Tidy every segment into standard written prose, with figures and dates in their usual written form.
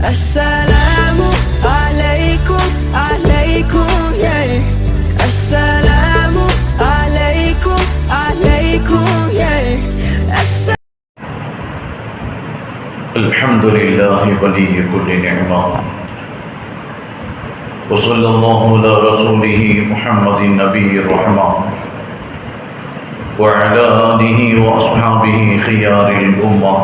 السلام عليكم عليكم يا السلام عليكم عليكم يا الحمد لله ولي كل نعمة وصلى الله على رسوله محمد النبي الرحمة وعلى آله وأصحابه خيار الأمة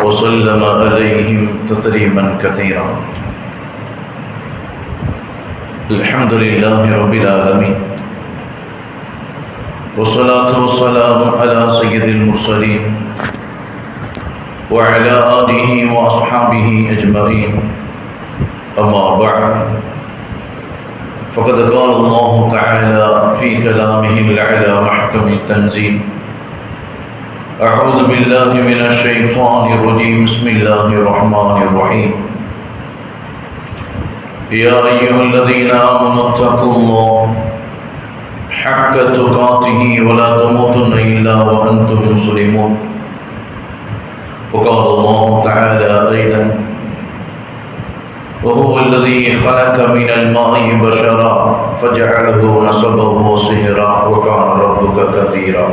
وسلم عليهم تسليما كثيرا. الحمد لله رب العالمين والصلاة والسلام على سيد المرسلين وعلى آله وأصحابه أجمعين. أما بعد فقد قال الله تعالى في كلامه الأعلى محكم التنزيل: أعوذ بالله من الشيطان الرجيم. بسم الله الرحمن الرحيم. يا أيها الذين آمنوا اتقوا الله حق تقاته ولا تموتن إلا وأنتم مسلمون. وقال الله تعالى أيضا: وهو الذي خلق من الماء بشرا فجعله نسبا وصهرا وكان ربك قديرا.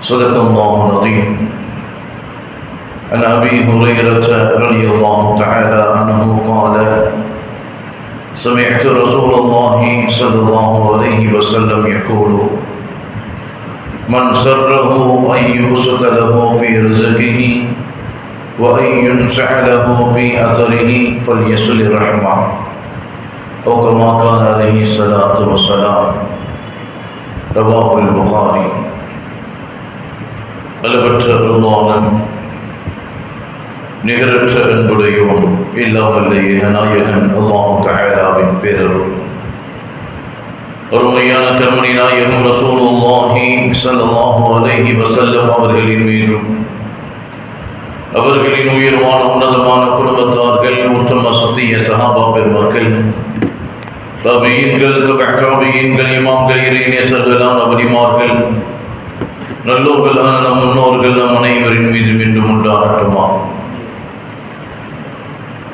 صدق الله العظيم. عن أبي هريرة رضي الله تعالى عنه قال: سمعت رسول الله صلى الله عليه وسلم يقول: من سره أن يبسط له في رزقه وأن ينسع له في أثره فليصل رحمه، أو كما قال عليه الصلاة والسلام. رواه البخاري. அளவற்ற அருளாளன் நிகரற்ற அன்புடையோன் எல்லாம் வல்ல ஏகநாயகன் அல்லாஹ் தஆலாவின் பேரருள் அருமையான கண்மணி நாயகம் ரசூலுல்லாஹி ஸல்லல்லாஹு அலைஹி வஸல்லம் அவர்களின் மீதும் அவர்களின் உயர்வான உன்னதமான குடும்பத்தார்கள் உத்தம சத்திய சஹாபா பெருமக்கள் தாபீன்கள் தபஅத்தாபீன்கள் இமாம்கள் இறைநேசர்களான வலிமார்கள் நல்லோர்களான நம் முன்னோர்கள் நம் அனைவரின் மீது மீண்டும் உண்டாகட்டுமா.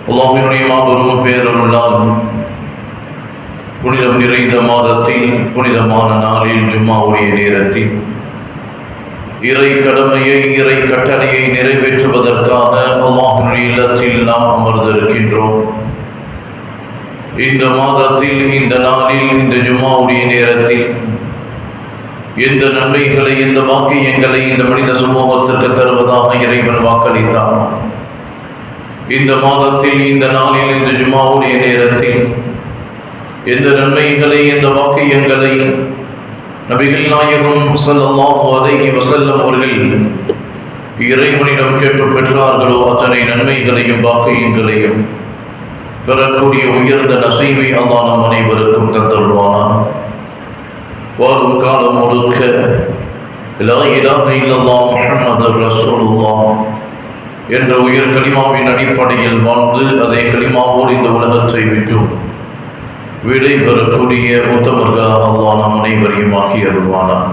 அல்லாஹ்வினுடைய மாபெரும் பேரருளால் புனிதம் நிறைந்த மாதத்தில் புனிதமான நாளில் ஜும்மாவுடைய நேரத்தில் இறை கடமையை இறை கட்டளையை நிறைவேற்றுவதற்காக அல்லாஹ்வினுடைய இல்லத்தில் நாம் அமர்ந்திருக்கின்றோம். இந்த மாதத்தில் இந்த நாளில் இந்த ஜும்மாவுடைய நேரத்தில் எந்த நன்மைகளை எந்த வாக்கியங்களை இந்த மனித சமூகத்திற்கு தருவதாக இறைவன் வாக்களித்தான். இந்த மாதத்தில் இந்த நாளில் இந்த ஜும்மாவுடைய நேரத்தில் எந்த நன்மைகளை எந்த வாக்கியங்களை நபிகள் நாயகம் ஸல்லல்லாஹு அலைஹி வஸல்லம் அவர்கள் இறைவனிடம் கேட்டு பெற்றார்களோ அத்தனை நன்மைகளையும் வாக்கியங்களையும் பெறக்கூடிய உயர்ந்த நசீபை அல்லாஹ் நம் அனைவருக்கும் தந்தருள்வானாக. வாழும் காலம் முழுக்க லா இலாஹ இல்லல்லாஹ் முஹம்மதுர் ரசூலுல்லாஹ் என்ற உயர் கலிமாவின் அடிப்படையில் வாழ்ந்து அதே கலிமாவோடு இந்த உலகத்தை விட்டு விடை பெறக்கூடிய உத்தமர்களாக அல்லாஹ் நம் அனைவரையும் ஆக்கி அருள்வானாக.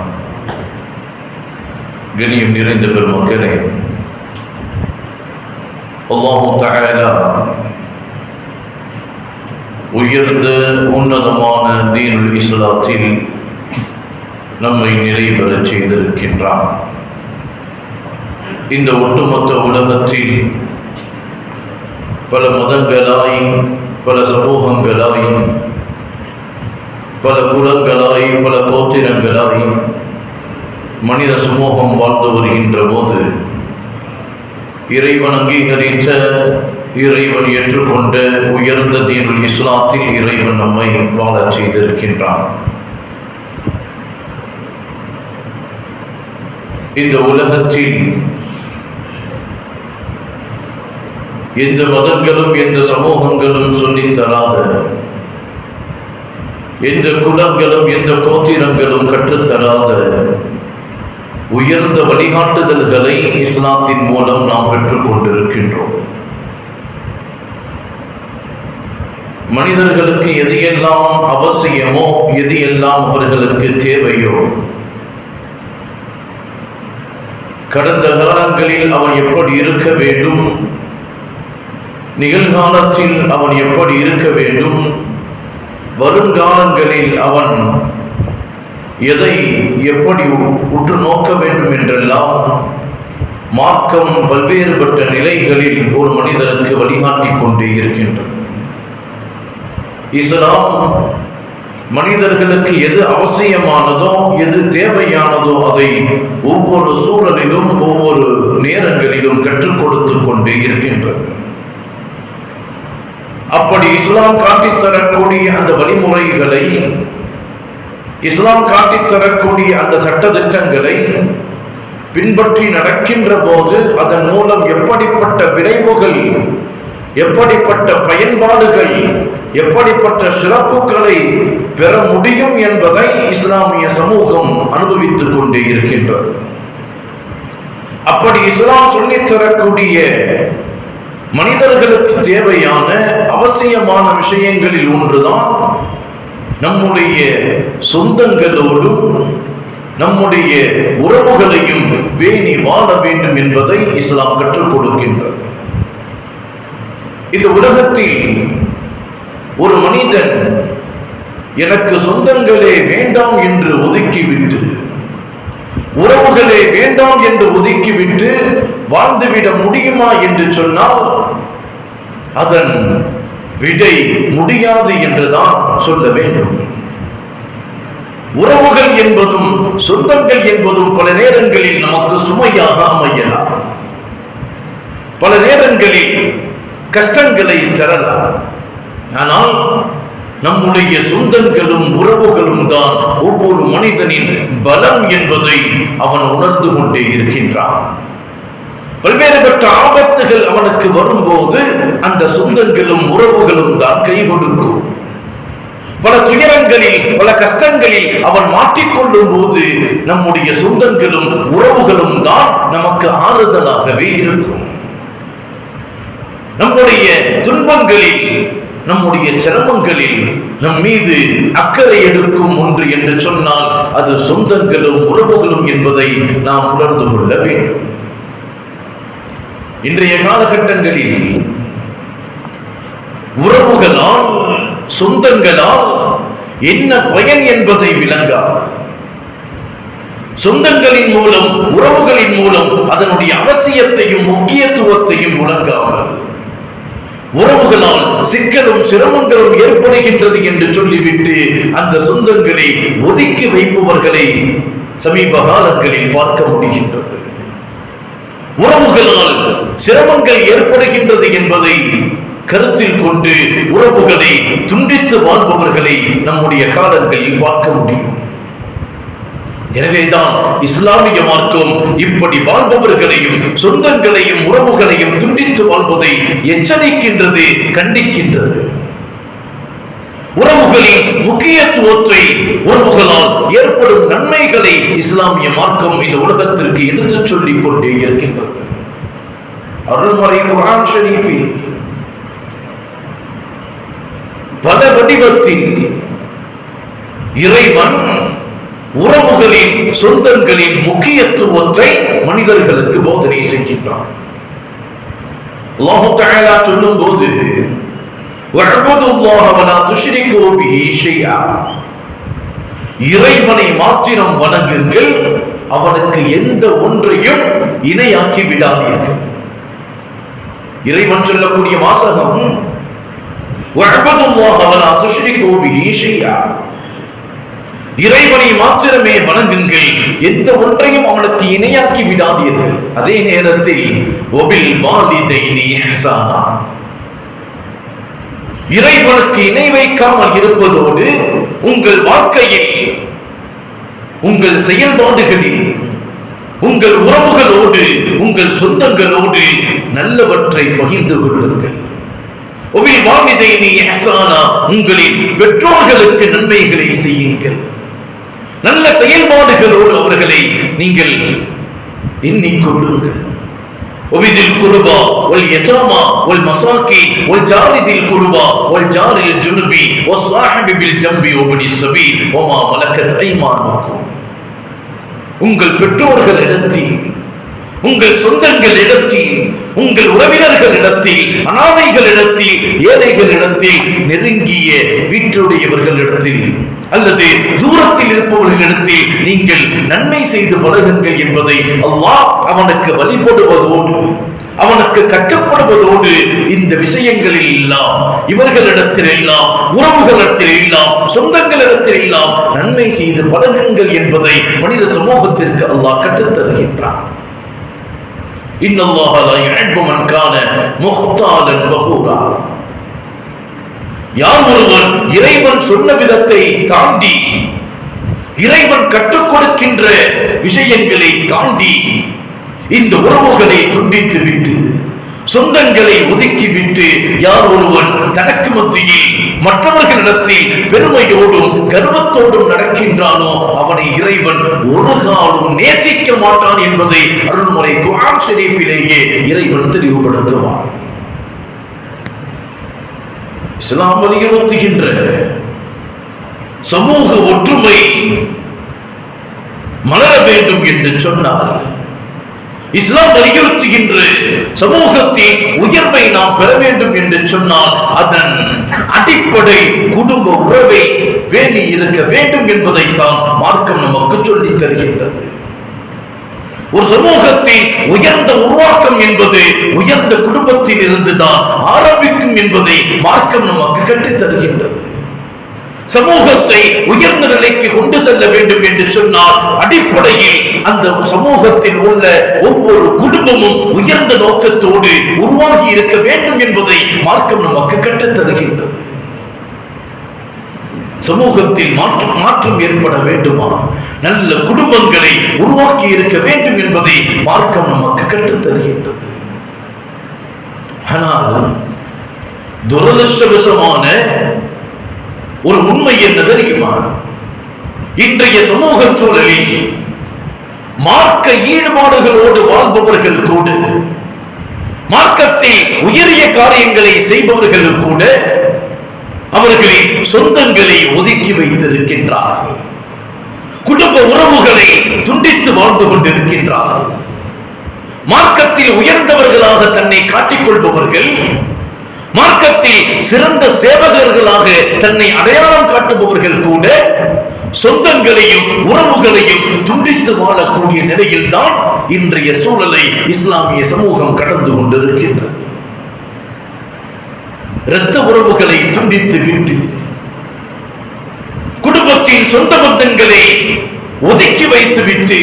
கண்ணியம் நிறைந்த பெருமக்களே, அல்லாஹ் தஆலா உயர்ந்த உன்னதமான தீனுல் இஸ்லாத்தில் நம்மை நிறைவேறச் செய்திருக்கின்றான். இந்த ஒட்டுமொத்த உலகத்தில் பல மதங்களாய் பல சமூகங்களாய் பல குலங்களாய் பல கோத்திரங்களாய் மனித சமூகம் வாழ்ந்து வருகின்ற போது இறைவன் அங்கீகரித்த இறைவன் ஏற்றுக்கொண்ட உயர்ந்த தீனுல் இஸ்லாத்தில் இறைவன் நம்மை வாழச் செய்திருக்கின்றான். இந்த உலகத்தில் எந்த மதங்களும் எந்த சமூகங்களும் சொல்லித்தராத, எந்த குலங்களும் எந்த கோத்திரங்களும் கற்றுத்தராத உயர்ந்த வழிகாட்டுதல்களை இஸ்லாத்தின் மூலம் நாம் பெற்றுக் கொண்டிருக்கின்றோம். மனிதர்களுக்கு எது எல்லாம் அவசியமோ, எது எல்லாம் அவர்களுக்கு தேவையோ, கடந்த காலங்களில் அவன் எப்படி இருக்க வேண்டும், நிகழ்காலத்தில் அவன் எப்படி இருக்க வேண்டும், வருங்காலங்களில் அவன் எதை எப்படி உற்று நோக்க வேண்டும் என்றெல்லாம் மார்க்கம் பல்வேறுபட்ட நிலைகளில் ஒரு மனிதனுக்கு வழிகாட்டிக் கொண்டே இருக்கின்றது. இஸ்லாம் மனிதர்களுக்கு எது அவசியமானதோ, எது தேவையானதோ அதை ஒவ்வொரு சூழலிலும் ஒவ்வொரு நேரங்களிலும் கற்றுக் கொடுத்து கொண்டே இருக்கின்றது. அப்படி இஸ்லாம் காட்டித்தரக்கூடிய அந்த வழிமுறைகளை, இஸ்லாம் காட்டித்தரக்கூடிய அந்த சட்டதிட்டங்களை பின்பற்றி நடக்கின்ற போது அதன் மூலம் எப்படிப்பட்ட விளைவுகள், எப்படிப்பட்ட பயன்பாடுகள், எப்படிப்பட்ட சிறப்புகளை பெற முடியும் என்பதை இஸ்லாமிய சமூகம் அனுபவித்துக் கொண்டே இருக்கின்றது. அப்படி இஸ்லாம் சொல்லித்தரக்கூடிய மனிதர்களுக்கு தேவையான அவசியமான விஷயங்களில் ஒன்றுதான் நம்முடைய சொந்தங்களோடும் நம்முடைய உறவுகளையும் பேணி வாழ வேண்டும் என்பதை இஸ்லாம் கற்றுக் கொடுக்கின்றது. இந்த உலகத்தில் ஒரு மனிதன் எனக்கு சொந்தங்களே வேண்டாம் என்று ஒதுக்கிவிட்டு, உறவுகளே வேண்டாம் என்று ஒதுக்கிவிட்டு வாழ்ந்துவிட முடியுமா என்று சொன்னால் அதன் விடை முடியாது என்றுதான் சொல்ல வேண்டும். உறவுகள் என்பதும் சொந்தங்கள் என்பதும் பல நேரங்களில் நமக்கு சுமையாக அமையலாம், பல நேரங்களில் கஷ்டங்களை தரலாம். ஆனால் நம்முடைய சொந்தங்களும் உறவுகளும் தான் ஒவ்வொரு மனிதனின் பலம் என்பதை அவன் உணர்ந்து கொண்டே இருக்கின்றான். பல்வேறுபட்ட ஆபத்துகள் அவனுக்கு வரும்போது அந்த சொந்தங்களும் உறவுகளும் தான் கை கொடுக்கும். பல துயரங்களில், பல கஷ்டங்களில் அவன் மாட்டிக்கொள்ளும் போது நம்முடைய சொந்தங்களும் உறவுகளும் தான் நமக்கு ஆறுதலாகவே இருக்கும். நம்முடைய துன்பங்களில், நம்முடைய சிரமங்களில் நம் மீது அக்கறை எடுக்கும் ஒன்று என்று சொன்னால் அது சொந்தங்களும் உறவுகளும் என்பதை நாம் உணர்ந்து கொள்ள வேண்டும். இன்றைய காலகட்டங்களில் உறவுகளால், சொந்தங்களால் என்ன பயன் என்பதை விளங்கா, சொந்தங்களின் மூலம், உறவுகளின் மூலம் அதனுடைய அவசியத்தையும் முக்கியத்துவத்தையும் விளங்காமல் உறவுகளால் சிக்கலும் சிரமங்களும் ஏற்படுகின்றது என்று சொல்லிவிட்டு அந்த சொந்தங்களை ஒதுக்கி வைப்பவர்களை சமீப காலங்களில் பார்க்க முடிகின்றது. உறவுகளால் சிரமங்கள் ஏற்படுகின்றது என்பதை கருத்தில் கொண்டு உறவுகளை துண்டித்து வாழ்பவர்களை நம்முடைய காலங்களில் பார்க்க முடியும். எனவேதான் இஸ்லாமிய மார்க்கம் இப்படி வாழ்பவர்களையும் சொந்தங்களையும் உறவுகளையும் துண்டித்து வாழ்வதை எச்சரிக்கின்றது, கண்டிக்கின்றது. உறவுகளின் முக்கியத்துவத்தை, உறவுகளால் ஏற்படும் நன்மைகளை இஸ்லாமிய மார்க்கம் இந்த உலகத்திற்கு எடுத்துச் சொல்லிக் கொண்டே இருக்கின்றது. அருள்மறை குர்ஆன் ஷரீஃபில் பல வடிவத்தில் இறைவன் உறவுகளின், சொந்தங்களின் முக்கியத்துவத்தை மனிதர்களுக்கு போதனை செய்கின்றான். அல்லாஹ் தஆலா சொல்லும் போது வஅபுதுல்லாஹ வலா துஷ்ரிகூ பிஹி ஷைஆ, இறைவனை மாத்திரம் வணங்குங்கள், அவனுக்கு எந்த ஒன்றையும் இணையாக்கி விடாதீர்கள். இறைவன் சொல்லக்கூடிய வாசகம் வஅபுதுல்லாஹ வலா துஷ்ரிகூ பிஹி ஷைஆ, இறைவனை மாத்திரமே வணங்குங்கள், எந்த ஒன்றையும் அவனுக்கு இணையாக்கி விடாதீர்கள். அதே நேரத்தில் வபில் வாலிதைனி இஹ்சானா, இறைவனுக்கு இணை வைக்காமல் இருப்பதோடு உங்கள் வாழ்க்கையில், உங்கள் செயல்பாடுகளில், உங்கள் உறவுகளோடு, உங்கள் சொந்தங்களோடு நல்லவற்றை பகிர்ந்து கொள்ளுங்கள். வபில் வாலிதைனி இஹ்சானா, உங்களின் பெற்றோர்களுக்கு நன்மைகளை செய்யுங்கள். நல்ல செயல்பாடுகளோடு அவர்களை நீங்கள் எண்ணிக்கொள்ளுங்கள். ஒபிதில் குருபா ஒல் யதாமா ஒல் மசாக்கி ஒல் ஜாரிதில் குருபா ஒல் ஜாரில் ஜுனுபி ஒல் சாஹிபி பில் ஜம்பி ஒபனி சபீல் ஒமா மலக்கத் ஐமானுக்கும், உங்கள் பெற்றோர்களிடத்தில், உங்கள் சொந்தங்களிடத்தில், உங்கள் உறவினர்களிடத்தில், அனாதைகளிடத்தில், ஏழைகளிடத்தில், நெருங்கிய வீட்டுடையவர்களிடத்தில் அல்லது தூரத்தில் இருப்பவர்களிடத்தில் நீங்கள் நன்மை செய்து பழகுங்கள் என்பதை அல்லாஹ் அவனுக்கு வழிபடுவதோடு, அவனுக்கு கட்டுப்படுவதோடு, இந்த விஷயங்களில் எல்லாம், இவர்களிடத்தில் எல்லாம், உறவுகளிடத்தில் எல்லாம், சொந்தங்களிடத்தில் எல்லாம் நன்மை செய்து பழகுங்கள் என்பதை மனித சமூகத்திற்கு அல்லாஹ் கற்றுத் தருகின்றான். இன்னல்லாஹ லா யுஹிப்பு மன் கான முஹ்தாலன் ஃபகூரா. யார் ஒருவன் இறைவன் சொன்ன விதத்தை தாண்டி, இறைவன் கற்றுக் கொடுக்கின்ற விஷயங்களை தாண்டி இந்த உறவுகளை துண்டித்து விட்டு, சொந்தங்களை ஒதுக்கிவிட்டு யார் ஒருவன் தனக்கு மத்தியில் மற்றவர்களிடத்தில் பெருமையோடும் கர்வத்தோடும் நடக்கின்றானோ அவனை இறைவன் ஒரு காலம் நேசிக்க மாட்டான் என்பதை அருள்முறை குர்ஆன் ஷரீஃபிலேயே இறைவன் தெளிவுபடுத்துவார். இஸ்லாம் வலியுறுத்துகின்ற சமூக ஒற்றுமை மலர வேண்டும் என்று சொன்னார். இஸ்லாம் வலியுறுத்துகின்ற சமூகத்தில் உயர்வை நாம் பெற வேண்டும் என்று சொன்னால் அதன் அடிப்படை குடும்ப உறவை பேணி இருக்க வேண்டும் என்பதைத்தான் மார்க்கம் நமக்கு சொல்லித் தருகின்றது. ஒரு சமூகத்தின் உயர்ந்த உருவாக்கம் என்பது உயர்ந்த குடும்பத்தில் இருந்துதான் ஆரம்பிக்கும் என்பதை மார்க்கம் நமக்கு கற்றுத் தருகின்றது. சமூகத்தை உயர்ந்த நிலைக்கு கொண்டு செல்ல வேண்டும் என்று சொன்னால் அடிப்படையில் அந்த சமூகத்தில் உள்ள ஒவ்வொரு குடும்பமும் உயர்ந்த நோக்கத்தோடு உருவாகி இருக்க வேண்டும் என்பதை மார்க்கம் நமக்கு கற்றுத் தருகின்றது. சமூகத்தில் மாற்றம் ஏற்பட வேண்டுமா, நல்ல குடும்பங்களை உருவாக்கி இருக்க வேண்டும் என்பதை மார்க்கம் நமக்கு கற்றுத் தருகின்றது. ஆனால் துரதிர்ஷ்டவசமான ஒரு உண்மை என்ன தெரியுமா? இன்றைய சமூக சூழலில் மார்க்க ஈடுபாடுகளோடு வாழ்பவர்கள் கூட, மார்க்கத்தில் உயரிய காரியங்களை செய்பவர்கள் கூட அவர்களின் சொந்தங்களை ஒதுக்கி வைத்திருக்கின்றார்கள். குடும்ப உறவுகளை துண்டித்து வாழ்ந்து கொண்டிருக்கின்றார்கள். மார்க்கத்தில் உயர்ந்தவர்களாக தன்னை காட்டிக் கொள்பவர்கள், மார்க்கத்தில் சிறந்த சேவகர்களாக தன்னை அடையாளம் காட்டுபவர்கள் கூட சொந்தங்களையும் உறவுகளையும் துண்டித்து வாழக்கூடிய நிலையில் தான் இன்றைய சூழலை இஸ்லாமிய சமூகம் கடந்து கொண்டிருக்கின்றது. இரத்த உறவுகளை துண்டித்து விட்டு குடும்பத்தின் சொந்த பந்தங்களை ஒதுக்கி வைத்து விட்டு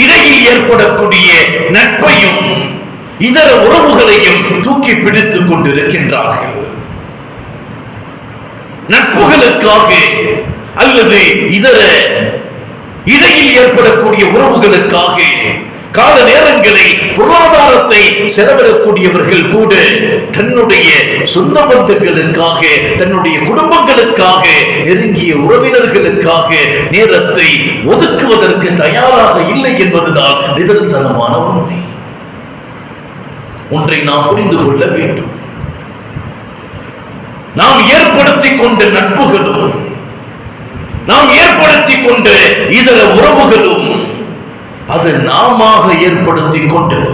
இடையில் ஏற்படக்கூடிய நட்பையும் இதர உறவுகளையும் தூக்கி பிடித்துக் கொண்டிருக்கின்றார்கள். நட்புகளுக்காக அல்லது இதர இடையில் ஏற்படக்கூடிய உறவுகளுக்காக கால நேரங்களை, பொருளாதாரத்தை செலவிடக்கூடியவர்கள் கூட தன்னுடைய சொந்த பந்தங்களுக்காக, தன்னுடைய குடும்பங்களுக்காக, நெருங்கிய உறவினர்களுக்காக நேரத்தை ஒதுக்குவதற்கு தயாராக இல்லை என்பதுதான் நிதர்சனமான உண்மை. ஒன்றை நாம் புரிந்து கொள்ள வேண்டும். நாம் ஏற்படுத்திக் கொண்ட நட்புகளும், நாம் ஏற்படுத்திக் கொண்ட இதர உறவுகளும் அது நாம ஏற்படுத்திக் கொண்டது.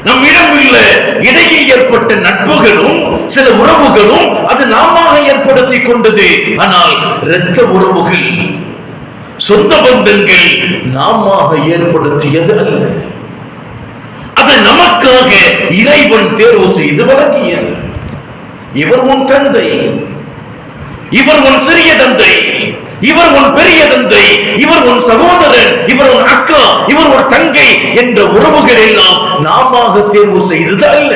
நம்மிடம் உள்ள இடையே ஏற்பட்ட நட்புகளும் சில உறவுகளும் அது நாம ஏற்படுத்திக் கொண்டது. ஆனால் இரத்த உறவுகள், சொந்த பந்தங்கள் நாம ஏற்படுத்தியது அல்ல. அது நமக்காக இறைவன் தேர்வு செய்து வழங்கியது. இவர் உன் தந்தை, இவர் உன் சிறிய தந்தை, இவர் உன் பெரிய தந்தை, இவர் உன் சகோதரன், இவர் உன் அக்கா, இவர் ஒரு தங்கை என்ற உறவுகள் எல்லாம் நாம தேர்வு செய்தது அல்ல.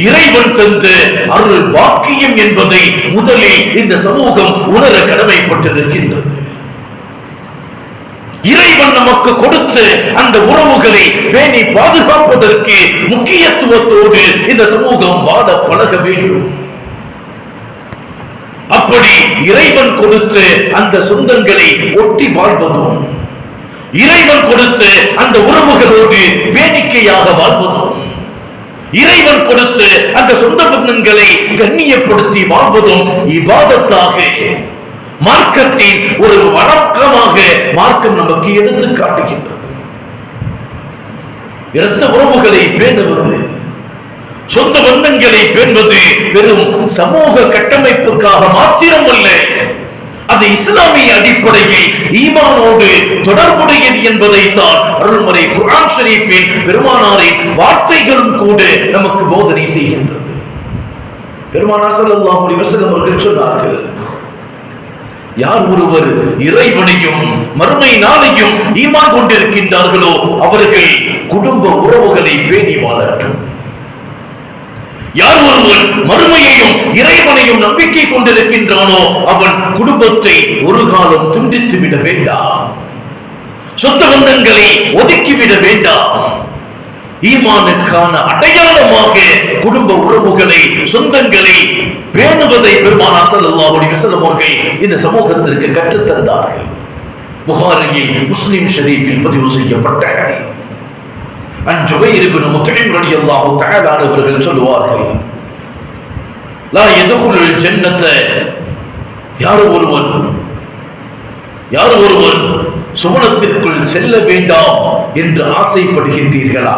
இறைவன் தந்த அருள் பாக்கியம் என்பதை முதலில் இந்த சமூகம் உணர கடமைப்பட்டிருக்கின்றது. இறைவன் நமக்கு கொடுத்து அந்த உறவுகளை பேணி பாதுகாப்பதற்கு முக்கியத்துவத்தோடு இந்த சமூகம் வாழ பழக வேண்டும். அப்படி இறைவன் கொடுத்து அந்த சொந்தங்களை ஒட்டி வாழ்வதும், இறைவன் கொடுத்து அந்த உறவுகளோடு பேணிக்கையாக வாழ்வதும், இறைவன் கொடுத்து அந்த சொந்த பந்தங்களை கண்ணியப்படுத்தி வாழ்வதும் இபாதத்தாக, மார்க்கத்தின் ஒரு வழக்கமாக மார்க்கம் நமக்கு எடுத்து காட்டுகின்றது. இரத்த உறவுகளை பேணுவது, சொந்த பந்தங்களை பேணுவது வெறும் சமூக கட்டமைப்புக்காக மாத்திரமல்ல, அது இஸ்லாமிய அடிப்படையில் ஈமானோடு தொடர்புடையது என்பதைத்தான் அருள்மறை குர்ஆன் ஷரீஃபில் பெருமானாரின் வார்த்தைகளும் கூட நமக்கு போதனை செய்கின்றது. பெருமானார் ஸல்லல்லாஹு அலைஹி வஸல்லம் அவர்கள் சொன்னார்கள், யார் ஒருவர் இறைவனையும் மறுமை நாளையும் ஈமான் கொண்டிருக்கின்றார்களோ அவர்கள் குடும்ப உறவுகளை பேணி வாழட்டும். யார் ஒருவன் மறுமையையும் இறைவனையும் நம்பிக்கை கொண்டிருக்கின்றானோ அவன் குடும்பத்தை ஒரு காலம் துண்டித்து விட வேண்டாம், சொந்த பந்தங்களை ஒதுக்கிவிட வேண்டாம். ஈமானுக்கான அடையாளமாக குடும்ப உறவுகளை, சொந்தங்களை பேணுவதை பெருமானார் ஸல்லல்லாஹு அலைஹி வஸல்லம் அவர்கள் இந்த சமூகத்திற்கு கற்றுத் தந்தார்கள். புகாரியில், முஸ்லிம் ஷரீஃபில் பதிவு செய்யப்பட்ட ஹதீஸ். அன் ஜுபைர் இப்னு முத்இம் ரலியல்லாஹு தஆலா அவர்கள் சொல்வார்கள், லா யதுகுலுல் ஜன்னத, யார் ஒருவர் சுவனத்திற்குள் செல்ல வேண்டாம் என்று ஆசைப்படுகின்றீர்களா?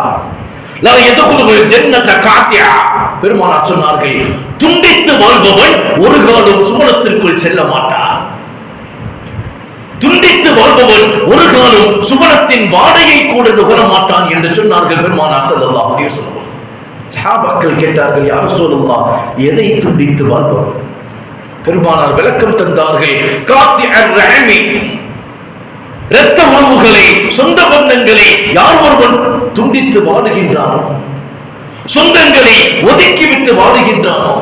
லா யதுகுலுல் ஜன்னத காத்தியா, பெருமானார் சொன்னார்கள், துண்டித்து வாழ்பவன் ஒரு காலம் சுவனத்திற்குள் செல்ல மாட்டான். துண்டித்து வாழ்பவன் ஒரு காலம் சுவனத்தின் வாடையை கூட நுகர மாட்டான் என்று சொன்னார்கள் பெருமானார் ஸல்லல்லாஹு அலைஹி வஸல்லம். சஹாபாக்கள் கேட்டார்கள், யா ரசூலல்லாஹ், எதை துண்டித்து வாழ்பவன்? பெருமானார் விளக்கம் தந்தார்கள், காத்திஅர் ரஹமி, இரத்த உறவுகளை, சொந்த பந்தங்களை யார் ஒருவன் துண்டித்து வாழுகின்றானோ, சொந்தங்களை ஒதுக்கிவிட்டு வாழுகின்றானோ,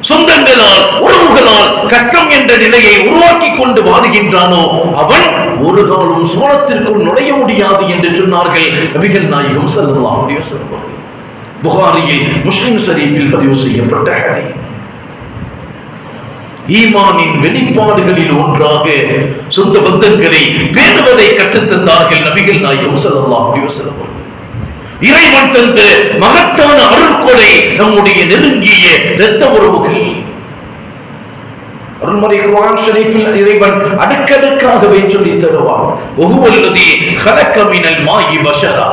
சொந்தங்களால் உறவுகளால் கஷ்டம் என்ற நிலையை உருவாக்கி கொண்டு வாழுகின்றானோ அவன் ஒரு காலம் சுவனத்திற்குள் நுழைய முடியாது என்று சொன்னார்கள் நபிகள் நாயகம் ஸல்லல்லாஹு அலைஹி வஸல்லம். புகாரியில், முஸ்லிம் ஷரீஃபில் பதிவு செய்யப்பட்ட ஹதீஸ். ஈமானின் வெளிப்பாடுகளில் ஒன்றாக சொந்த பந்தங்களை பேணுவதை கற்றுத் தந்தார்கள் நபிகள் நாயகம் ஸல்லல்லாஹு அலைஹி வஸல்லம். இறைவன் தந்த மகத்தான அருள்கொடை நம்முடைய நெருங்கிய இரத்த உறவுகள். அருள்மறை குர்ஆன் ஷரீஃபில் இறைவன் அடுக்கடுக்காகவே சொல்லித் தருவான், வஹுவல்லதீ خلق من الماء بشرا,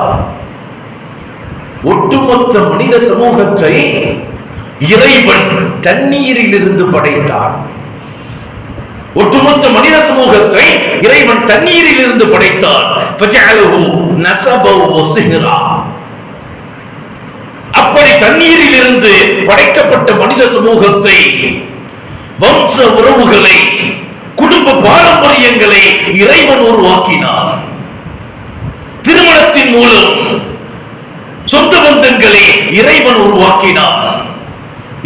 ஒட்டுமொத்த மனித சமூகத்தை இறைவன் தண்ணீரில் இருந்து படைத்தான். ஒட்டுமொத்த மனித சமூகத்தை இறைவன் தண்ணீரில் இருந்து படைத்தான். ஃபஜஅலஹு நஸபா வ சிஹ்ரா, அப்படி தண்ணீரில் இருந்து படைக்கப்பட்ட மனித சமூகத்தை, வம்ச உறவுகளை, குடும்ப பாரம்பரியங்களை இறைவன் உருவாக்கினான். திருமணத்தின் மூலம் சொந்த பந்தங்களை இறைவன் உருவாக்கினான்.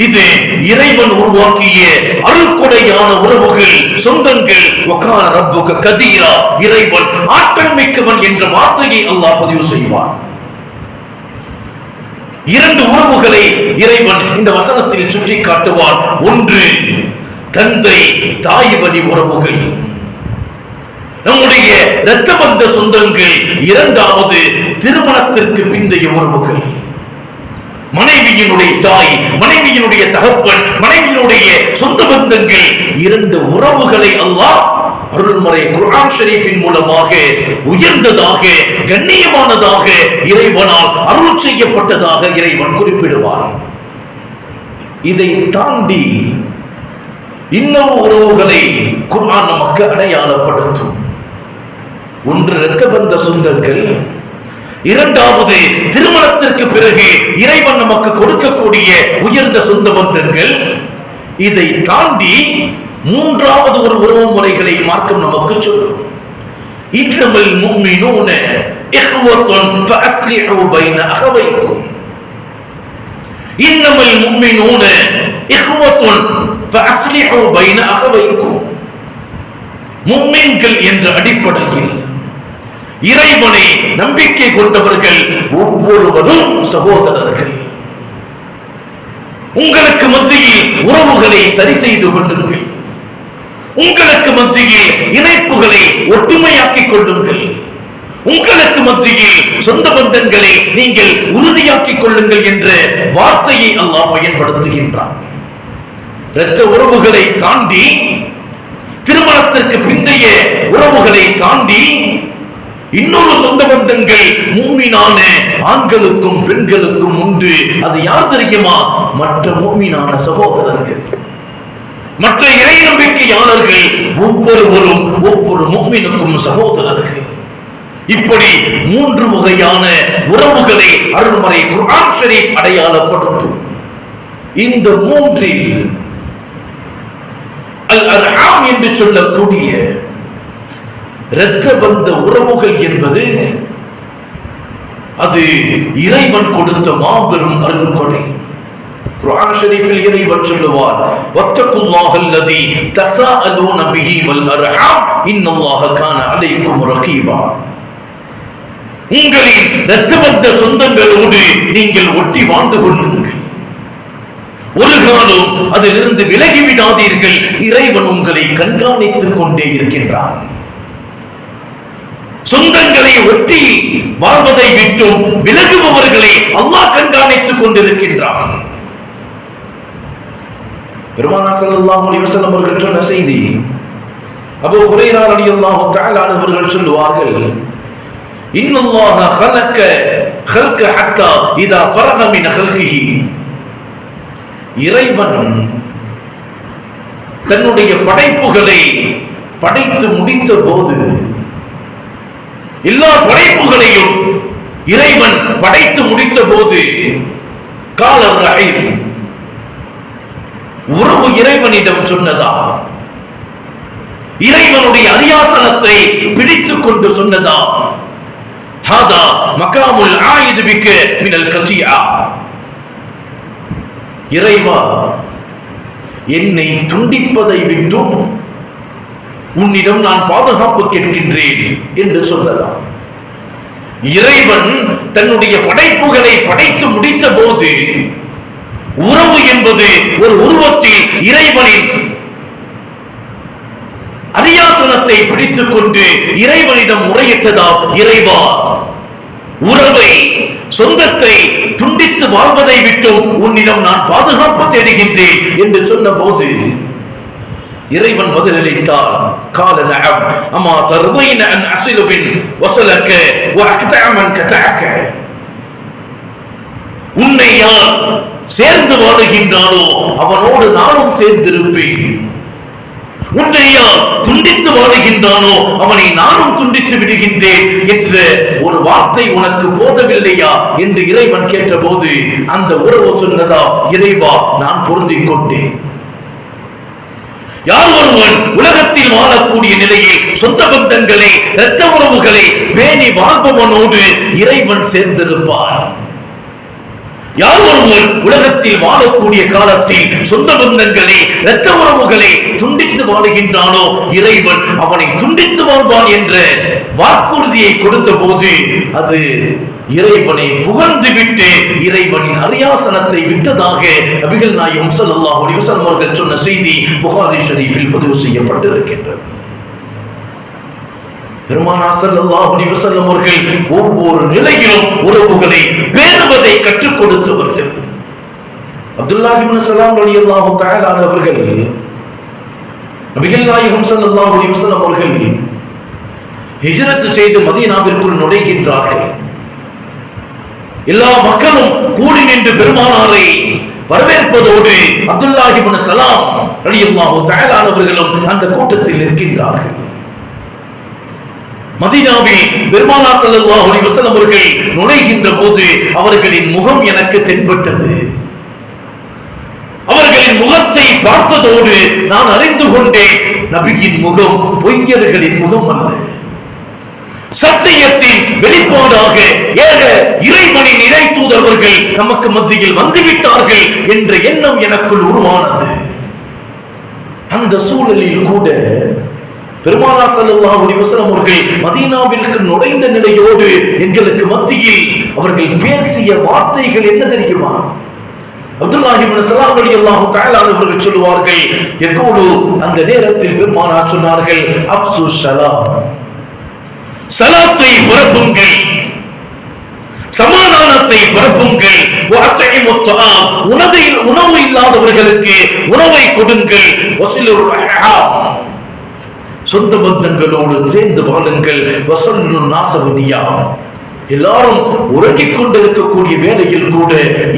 இது இறைவன் உருவாக்கிய அருள்கொடையான உறவுகள், சொந்தங்கள். வகான ரப்புக கதீரா, இறைவன் ஆற்றல் மிக்கவன் என்ற வார்த்தையை அல்லாஹ் பதிவு செய்வான். இரண்டு உறவுகளை இறைவன் இந்த வசனத்தில் சுற்றி காட்டுவான். ஒன்று தந்தை தாய் வழி உறவுகள், நம்முடைய இரத்த பந்த சொந்தங்கள். இரண்டாவது திருமணத்திற்கு பிந்தைய உறவுகள், மனைவியினுடைய தாய், மனைவியினுடைய தகப்பன், மனைவியினுடைய சொந்த பந்தங்கள். இரண்டு உறவுகளை அல்லாஹ் அருள்மறை குர்ஆன் ஷரீஃபின் மூலமாக உயர்ந்ததாக, கண்ணியமானதாக, இறைவனால் அருள் செய்யப்பட்டதாக இறைவன் குறிப்பிடுவான். இதை தாண்டி இன்னொரு உறவுகளை குர்ஆன் நமக்கு அடையாளப்படுத்தும். ஒன்று இரத்த பந்த சொந்தங்கள், இரண்டாவது திருமணத்திற்கு பிறகு இறைவன் நமக்கு கொடுக்கக்கூடிய உயர்ந்த சொந்த பந்தங்கள். இதை தாண்டி மூன்றாவது ஒரு உறவு முறைகளை மார்க்கம் நமக்கு சொல்லும். இன்னமல் முஃமினூன இஹ்வத்துன் ஃபஅஸ்லிஹு பைன அஹவைக்கும். இன்னமல் முஃமினூன இஹ்வத்துன் ஃபஅஸ்லிஹு பைன அஹவைக்கும். முஃமின்கள் என்ற அடிப்படையில் இறைவனை நம்பிக்கை கொண்டவர்கள் ஒவ்வொருவரும் சகோதரர்கள். உங்களுக்கு மத்தியில் உறவுகளை சரி செய்து கொள்ளுங்கள். உங்களுக்கு மத்தியில் இணைப்புகளை ஒற்றுமையாக்கிக் கொள்ளுங்கள். உங்களுக்கு மத்தியில் சொந்த பந்தங்களை நீங்கள் உறுதியாக்கிக் கொள்ளுங்கள் என்ற வார்த்தையை அல்லாஹ் பயன்படுத்துகின்றான். இரத்த உறவுகளை தாண்டி திருமணத்திற்கு பிந்தைய உறவுகளை தாண்டி இன்னொரு சொந்த பந்தங்கள் மூமினான ஆண்களுக்கும் பெண்களுக்கும் உண்டு. அது யார் தெரியுமா? மற்ற மூமினான சகோதரர்கள், மற்ற இறை நம்பிக்கையாளர்கள், ஒவ்வொருவரும் ஒவ்வொரு மூமினுக்கும் சகோதரர்கள். இப்படி 3 வகையான உறவுகளை அருள்மறை குர்ஆன் ஷரீஃப் அடையாளப்படுத்தும். இந்த 3இல் அல் அர்ஹாம் என்று சொல்லக்கூடிய இரத்த பந்த உறவுகள் என்பது அது இறைவன் கொடுத்த மாபெரும் அருள்கொடை. குர்ஆன் ஷரீஃபில் இறைவன் சொல்லுவார், வத்தகுல்லாஹல்லதி தஸாஅலூன பிஹி வல் அர்ஹாம் இன்னல்லாஹ கான அலைக்கும் ரகீபா. உங்களின் இரத்த பந்த சொந்தங்களோடு நீங்கள் ஒட்டி வாழ்ந்து கொள்ளுங்கள், ஒரு காலம் அதிலிருந்து விலகி விடாதீர்கள், இறைவன் உங்களை கண்காணித்துக் கொண்டே இருக்கின்றான். சொந்தங்களை ஒட்டி வாழ்வதை விட்டும் விலகுபவர்களை அல்லாஹ் கண்காணித்துக் கொண்டிருக்கின்றான். பெருமானார் ஸல்லல்லாஹு அலைஹி வஸல்லம் அவர்கள் சொன்ன செய்தி, அபூ ஹுரைரா ரலியல்லாஹு தஆலா அவர்கள் சொல்லுவார்கள், இன்னல்லாஹ خلق خلق حتى اذا فرغ من خلقه. இறைவன் தன்னுடைய படைப்புகளை படைத்து முடித்த போது, எல்லா படைப்புகளையும் இறைவன் படைத்து முடித்த போது, கால ரஹீம் உறவு இறைவனிடம் சொன்னதா, இறைவனுடைய அரியாசனத்தை பிடித்துக் கொண்டு சொன்னதா, ஹாதா மகாமுல் ஆயிது பிக்க மினல் கஜியா. இறைவா, என்னை துண்டிப்பதை விட்டும் உன்னிடம் நான் பாதுகாப்பு கேட்கின்றேன் என்று சொன்னதா. இறைவன் தன்னுடைய படைப்புகளை படைத்து முடித்த போது, உறவு என்பது ஒரு உருவத்தில் இறைவனின் அரியாசனத்தை பிடித்துக் கொண்டு இறைவனிடம் முறையிட்டதா, இறைவா, உறவை சொந்தத்தை துண்டித்து வாழ்வதை விட்டும் உன்னிடம் நான் பாதுகாப்பு தேடுகின்றேன் என்று சொன்ன போது இறைவன் பதிலளித்தார், கால நஅம் அமா தர்தைன அன் அஸிலு பின் வஸலக வஅக்தஅ மன் கதஅக. உன்னை யார் சேர்ந்து வாழுகின்றானோ அவனோடு நானும் சேர்ந்திருப்பேன், உன்னை யார் துண்டித்து வாழுகின்றானோ அவனை நானும் துண்டித்து விடுகின்றேன் என்ற ஒரு வார்த்தை உனக்கு போதவில்லையா என்று இறைவன் கேட்டபோது அந்த உறவு சொன்னதா, இறைவா, நான் பொருந்திக் கொண்டேன். யார் ஒருவன் உலகத்தில் வாழக்கூடிய நிலையில் சொந்த பந்தங்களை இரத்த உறவுகளை பேணி வாழ்பவனோடு இறைவன் சேர்ந்திருப்பான். யார் ஒருவன் உலகத்தில் வாழக்கூடிய காலத்தில் சொந்த பந்தங்களை இரத்த உறவுகளை துண்டித்து வாழுகின்றானோ இறைவன் அவனை துண்டித்து வாழ்வான் என்ற வாக்குறுதியை கொடுத்த போது அது இறைவனை புகழ்ந்து விட்டு இறைவனின் அரியாசனத்தை விட்டதாக நபிகள் நாயகம் ஸல்லல்லாஹு அலைஹி வஸல்லம் அவர்கள் சொன்ன செய்தி புகாரி ஷரீஃபில் பதிவு செய்யப்பட்டிருக்கின்றது. பெருமானார் ஸல்லல்லாஹு அலைஹி வஸல்லம் அவர்கள் ஒவ்வொரு நிலையிலும் உறவுகளை பேணுவதை கற்றுக் கொடுத்தவர்கள். அப்துல்லாஹ் இப்னு ஸலாம் ரலியல்லாஹு தஆலா அவர்கள் நபிகள் நாயகம் ஸல்லல்லாஹு அலைஹி வஸல்லம் அவர்கள் ஹிஜ்ரத் செய்து மதீனாவிற்குள் நுழைகின்றார்கள். எல்லா மக்களும் கூடி நின்று பெருமானாரை வரவேற்பதோடு அப்துல்லாஹ் இப்னு ஸலாம் ரலியல்லாஹு தஆலா அவர்களும் அந்த கூட்டத்தில் நிற்கின்றார்கள். மதீனாவில் பெருமானார் ஸல்லல்லாஹு அலைஹி வஸல்லம் அவர்கள் நுழைகின்ற போது அவர்களின் முகம் எனக்கு தென்பட்டது. அவர்களின் முகத்தை பார்த்ததோடு நான் அறிந்து கொண்டேன், நபியின் முகம் பொய்யர்களின் முகம் அல்ல, சத்தியத்தின் வெளிப்பாடாக ஏக இறைவனின் இறை தூதர்கள் நமக்கு மத்தியில் வந்துவிட்டார்கள் என்ற எண்ணம் எனக்குள் உருவானது. அந்த சூழலில் கூட பெருமானார் ஸல்லல்லாஹு அலைஹி வஸல்லம் அவர்கள் மதீனாவிற்கு நுழைந்த நிலையோடு எங்களுக்கு மத்தியில் அவர்கள் பேசிய வார்த்தைகள் என்ன தெரியுமா? அப்துல்லாஹ் இப்னு ஸலாம் ரலியல்லாஹு தஆலா அவர்கள் சொல்வார்கள், யகூலு, அந்த நேரத்தில் பெருமானார் சொன்னார்கள், அஃப்ஸு ஸலாம், ஸலாத்தை பரப்புங்கள், சமாதானத்தை பரப்புங்கள், வஅத்இமுத் தஆம், உணவு இல்லாதவர்களுக்கு உணவை கொடுங்கள், வஸிலுர் ரஹாம், சொந்த பந்தங்களோடு சேர்ந்து வாழுங்கள். வசல்லு நாசவனியா, எல்லாரும் உறங்கிக் கொண்டிருக்கக்கூடிய வேளையில் கூட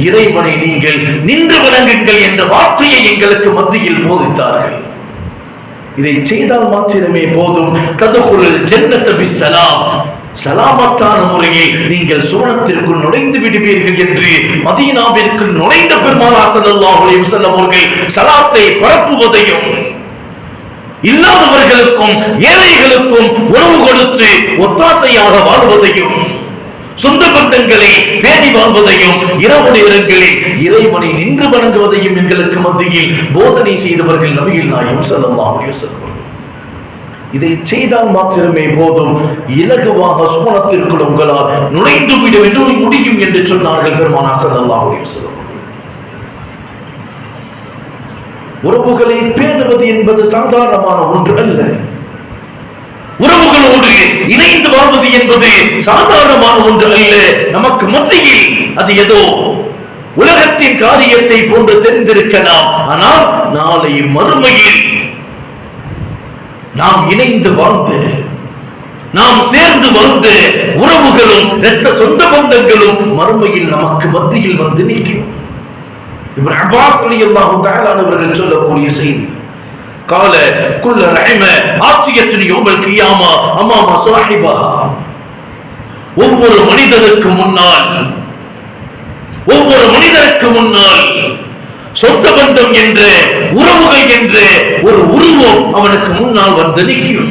இறைவனை நீங்கள் நின்று வணங்குங்கள் என்ற வார்த்தையை எங்களுக்கு மத்தியில் போதித்தார்கள். இதை செய்தால் மாத்திரமே போதும். ததுகுல் ஜன்னத பிஸ்ஸலாம், சலாமத்தான முறையில் நீங்கள் சுவனத்திற்குள் நுழைந்து விடுவீர்கள் என்று மதீனாவிற்கு நுழைந்த பெருமானார் ஸல்லல்லாஹு அலைஹி வஸல்லம் அவர்கள் சலாத்தை பரப்புவதையும், இல்லாதவர்களுக்கும் ஏழைகளுக்கும் உணவு கொடுத்து ஒத்தாசையாக வாழ்வதையும், சொந்த பந்தங்களை பேணி வாழ்வதையும், இரவு நேரங்களில் இறைவனை நின்று வணங்குவதையும் எங்களுக்கு மத்தியில் போதனை செய்தவர்கள் நபிகள் நாயகம் ஸல்லல்லாஹு அலைஹி வஸல்லம். இதை செய்தால் மாத்திரமே போதும், இலகுவாக சுவனத்திற்குள் உங்களால் நுழைந்து விட முடியும் என்று சொன்னார்கள் பெருமானார் ஸல்லல்லாஹு அலைஹி வஸல்லம். உறவுகளை பேணுவது என்பது சாதாரணமான ஒன்று அல்ல. உறவுகளோடு இணைந்து வாழ்வது என்பது சாதாரணமான ஒன்று அல்ல. நமக்கு மத்தியில் அது ஏதோ உலகத்தின் காரியத்தை போன்று தெரிந்திருக்கலாம். ஆனால் நாளை மறுமையில் நாம் இணைந்து வாழ்ந்து, நாம் சேர்ந்து வாழ்ந்து, உறவுகளும் இரத்த சொந்த பந்தங்களும் மறுமையில் நமக்கு மத்தியில் வந்து நிற்கும். இப்னு அப்பாஸ் ரலியல்லாஹு தஆலா அவர்கள் சொல்லக்கூடிய செய்தி, கால குல்ல ரஹிம ஆசியத்துன் யௌமல் கியாமா அமாமா ஸாஹிபஹா, ஒவ்வொரு மனிதனுக்கு முன்னால் சொந்த பந்தம் என்ற உறவுகள் என்ற ஒரு உருவம் அவனுக்கு முன்னால் வந்து நிற்கும்.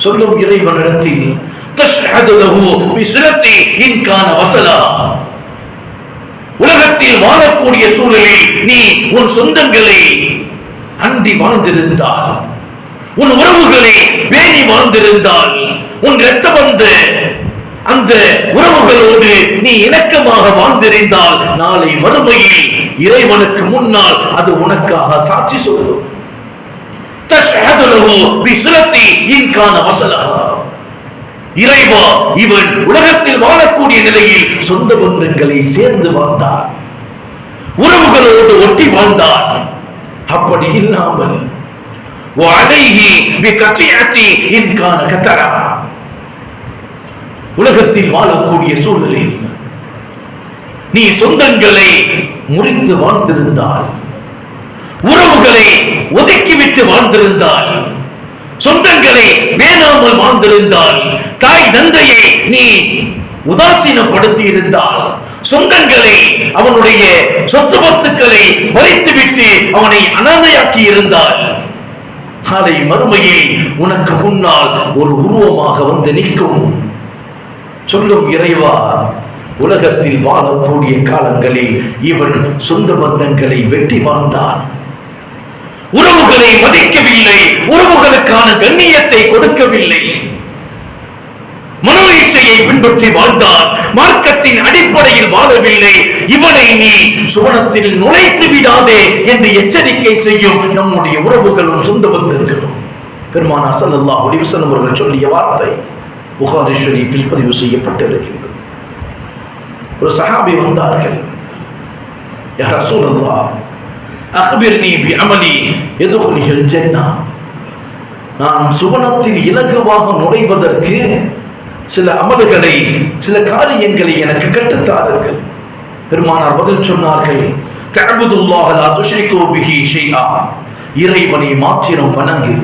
சொல்லும் இறைவனிடத்தில் தஷ்ஹது லஹு பிஸ்ரத்தி இன் கான வஸலா, உலகத்தில் வாழக்கூடிய சூழலில் நீ உன் சொந்தங்களை அண்டி வாழ்ந்திருந்தால், உன் உறவுகளை பேணி வாழ்ந்திருந்தால், உன் இரத்த பந்த அந்த உறவுகளோடு நீ இணக்கமாக வாழ்ந்திருந்தால், நாளை மறுமையில் இறைவனுக்கு முன்னால் அது உனக்காக சாட்சி சொல்லும். தஷ்ஹது லஹு பிஸ்ரத்தி இன் கான வஸலஹா, இறைவா இவன் உலகத்தில் வாழக்கூடிய நிலையில் சொந்த பந்தங்களை சேர்ந்து வாழ்ந்தான், உறவுகளோடு ஒட்டி வாழ்ந்தான். அப்படி இல்லாமல் வஅலைஹி பிகத்தியத்தி இன் கான கதரா, உலகத்தில் வாழக்கூடிய சூழலில் நீ சொந்தங்களை முறித்து வாழ்ந்திருந்தால், உறவுகளை ஒதுக்கிவிட்டு வாழ்ந்திருந்தால், சொந்தங்களை பேணாமல் வாழ்ந்திருந்தால், தாய் தந்தையை நீ உதாசீனப்படுத்தி இருந்தால், சொந்தங்களை அவனுடைய சொத்து பத்துக்களை பறித்துவிட்டு அவனை அனாதையாக்கி இருந்தால், நாளை மறுமையில் உனக்கு முன்னால் ஒரு உருவமாக வந்து நிற்கும். சொல்லும் இறைவா, உலகத்தில் வாழக்கூடிய காலங்களில் இவன் சொந்த பந்தங்களை வெட்டி வாழ்ந்தான், உறவுகளை மதிக்கவில்லை, உறவுகளுக்கான கண்ணியத்தை கொடுக்கவில்லை, மனோ இச்சையை பின்பற்றி வாழ்ந்தான், மார்க்கத்தின் அடிப்படையில் வாழவில்லை. இவனை நீ சுவனத்தில் நுழைத்து விடாதே என்று எச்சரிக்கை செய்யும் நம்முடைய உறவுகளும் சொந்த பந்தங்களும். பெருமானார் ஸல்லல்லாஹு அலைஹி வஸல்லம் அவர்கள் சொல்லிய வார்த்தை புகாரி ஷரீஃபில் பதிவு செய்யப்பட்டிருக்கின்றது. ஒரு சஹாபி வந்தார்கள், யா ரசூலல்லாஹ் அக்பிர்னி பிஅமலி யதுகுலில் ஜன்னah, நான் சுவனத்தில் இலகுவாக நுழைவதற்கு சில அமல்களை, சில காரியங்களை எனக்கு கற்றுத்தாருங்கள். பெருமானார் பதில் சொன்னார்கள், தஅபுதுல்லாஹ லா துஷ்ரிகு பிஹி ஷைஆ, இறைவனை மாத்திரம் வணங்கு,